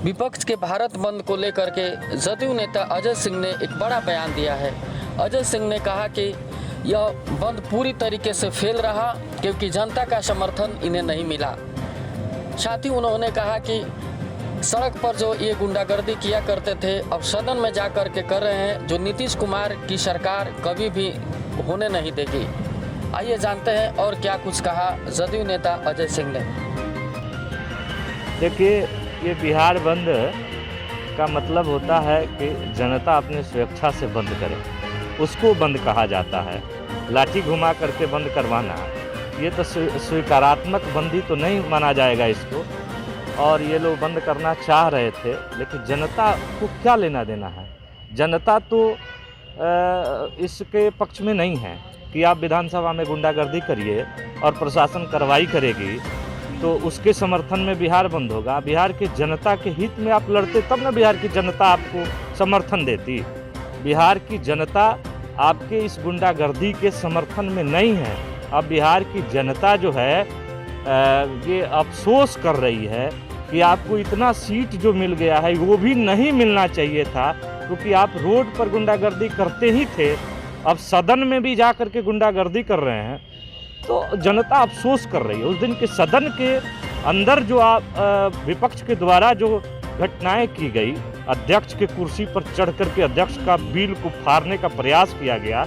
विपक्ष के भारत बंद को लेकर के जदयू नेता अजय सिंह ने एक बड़ा बयान दिया है। अजय सिंह ने कहा कि यह बंद पूरी तरीके से फेल रहा क्योंकि जनता का समर्थन इन्हें नहीं मिला। साथ ही उन्होंने कहा कि सड़क पर जो ये गुंडागर्दी किया करते थे अब सदन में जा कर के कर रहे हैं, जो नीतीश कुमार की सरकार कभी भी होने नहीं देगी। आइए जानते हैं और क्या कुछ कहा जदयू नेता अजय सिंह ने। देखिए, ये बिहार बंद का मतलब होता है कि जनता अपने स्वेच्छा से बंद करे, उसको बंद कहा जाता है। लाठी घुमा करके बंद करवाना ये तो स्वीकारात्मक बंदी तो नहीं माना जाएगा इसको। और ये लोग बंद करना चाह रहे थे, लेकिन जनता को क्या लेना देना है। जनता तो इसके पक्ष में नहीं है कि आप विधानसभा में गुंडागर्दी करिए और प्रशासन कार्रवाई करेगी तो उसके समर्थन में बिहार बंद होगा। बिहार की जनता के हित में आप लड़ते तब ना बिहार की जनता आपको समर्थन देती। बिहार की जनता आपके इस गुंडागर्दी के समर्थन में नहीं है। अब बिहार की जनता जो है ये अफसोस कर रही है कि आपको इतना सीट जो मिल गया है वो भी नहीं मिलना चाहिए था, क्योंकि आप रोड पर गुंडागर्दी करते ही थे, अब सदन में भी जा कर के गुंडागर्दी कर रहे हैं तो जनता अफसोस कर रही है। उस दिन के सदन के अंदर जो विपक्ष के द्वारा जो घटनाएं की गई, अध्यक्ष के कुर्सी पर चढ़ कर के अध्यक्ष का बिल को फाड़ने का प्रयास किया गया,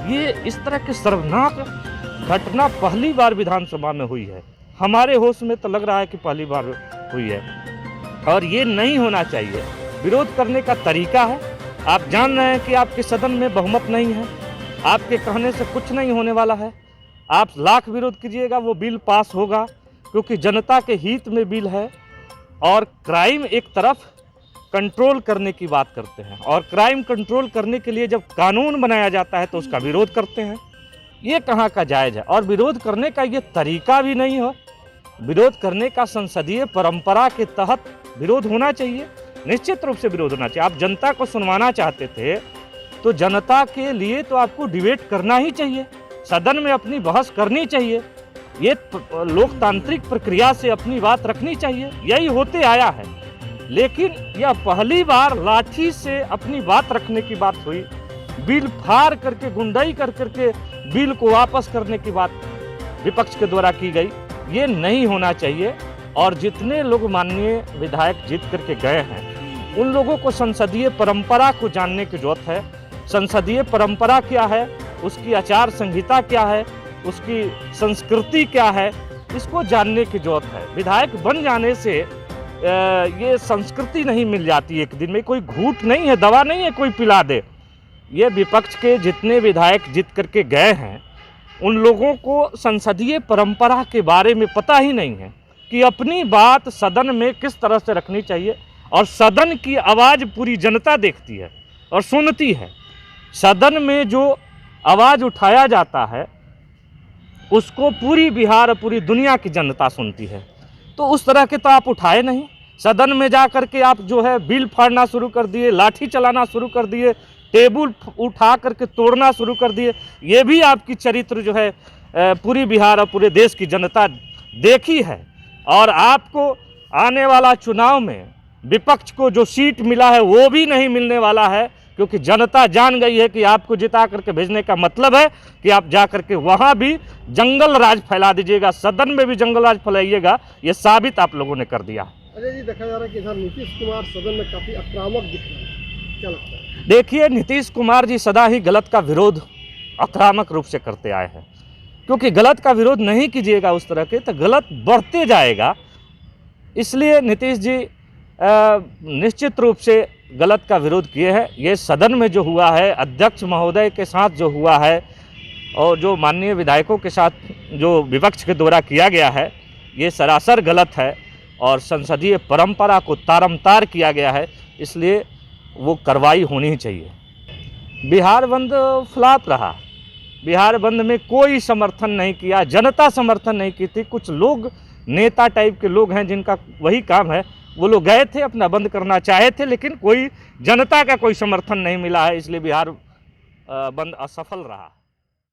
ये इस तरह के शर्मनाक घटना पहली बार विधानसभा में हुई है। हमारे होश में तो लग रहा है कि पहली बार हुई है और ये नहीं होना चाहिए। विरोध करने का तरीका है, आप जान रहे हैं कि आपके सदन में बहुमत नहीं है, आपके कहने से कुछ नहीं होने वाला है। आप लाख विरोध कीजिएगा वो बिल पास होगा, क्योंकि जनता के हित में बिल है। और क्राइम एक तरफ कंट्रोल करने की बात करते हैं, और क्राइम कंट्रोल करने के लिए जब कानून बनाया जाता है तो उसका विरोध करते हैं। ये कहाँ का जायज़ है। और विरोध करने का ये तरीका भी नहीं हो। विरोध करने का संसदीय परंपरा के तहत विरोध होना चाहिए, निश्चित रूप से विरोध होना चाहिए। आप जनता को सुनवाना चाहते थे तो जनता के लिए तो आपको डिबेट करना ही चाहिए, सदन में अपनी बहस करनी चाहिए, ये लोकतांत्रिक प्रक्रिया से अपनी बात रखनी चाहिए, यही होते आया है। लेकिन यह पहली बार लाठी से अपनी बात रखने की बात हुई, बिल फाड़ करके गुंडाई कर करके बिल को वापस करने की बात विपक्ष के द्वारा की गई, ये नहीं होना चाहिए। और जितने लोग माननीय विधायक जीत करके गए हैं उन लोगों को संसदीय परंपरा को जानने की जरूरत है। संसदीय परंपरा क्या है, उसकी आचार संहिता क्या है, उसकी संस्कृति क्या है, इसको जानने की जरूरत है। विधायक बन जाने से ये संस्कृति नहीं मिल जाती एक दिन में, कोई घूंट नहीं है, दवा नहीं है कोई पिला दे। ये विपक्ष के जितने विधायक जीत करके गए हैं उन लोगों को संसदीय परंपरा के बारे में पता ही नहीं है कि अपनी बात सदन में किस तरह से रखनी चाहिए। और सदन की आवाज़ पूरी जनता देखती है और सुनती है। सदन में जो आवाज़ उठाया जाता है उसको पूरी बिहार, पूरी दुनिया की जनता सुनती है। तो उस तरह के तो आप उठाए नहीं। सदन में जा कर के आप जो है बिल फाड़ना शुरू कर दिए, लाठी चलाना शुरू कर दिए, टेबल उठा करके तोड़ना शुरू कर दिए। ये भी आपकी चरित्र जो है पूरी बिहार और पूरे देश की जनता देखी है। और आपको आने वाला चुनाव में विपक्ष को जो सीट मिला है वो भी नहीं मिलने वाला है, क्योंकि जनता जान गई है कि आपको जिता करके भेजने का मतलब है कि आप जा करके वहाँ भी जंगल राज फैला दीजिएगा, सदन में भी जंगल राज फैलाइएगा। ये साबित आप लोगों ने कर दिया। अजय जी, देखा जा रहा है कि इधर नीतीश कुमार सदन में काफ़ी आक्रामक दिख रहे हैं, क्या लगता है? देखिए, नीतीश कुमार जी सदा ही गलत का विरोध आक्रामक रूप से करते आए हैं, क्योंकि गलत का विरोध नहीं कीजिएगा उस तरह के तो गलत बढ़ते जाएगा। इसलिए नीतीश जी निश्चित रूप से गलत का विरोध किए हैं। ये सदन में जो हुआ है, अध्यक्ष महोदय के साथ जो हुआ है और जो माननीय विधायकों के साथ जो विपक्ष के द्वारा किया गया है, ये सरासर गलत है और संसदीय परंपरा को तारमतार किया गया है। इसलिए वो कार्रवाई होनी ही चाहिए। बिहार बंद फ्लॉप रहा। बिहार बंद में कोई समर्थन नहीं किया, जनता समर्थन नहीं की थी। कुछ लोग, नेता टाइप के लोग हैं जिनका वही काम है, वो लोग गए थे, अपना बंद करना चाहे थे, लेकिन कोई जनता का कोई समर्थन नहीं मिला है। इसलिए बिहार बंद असफल रहा।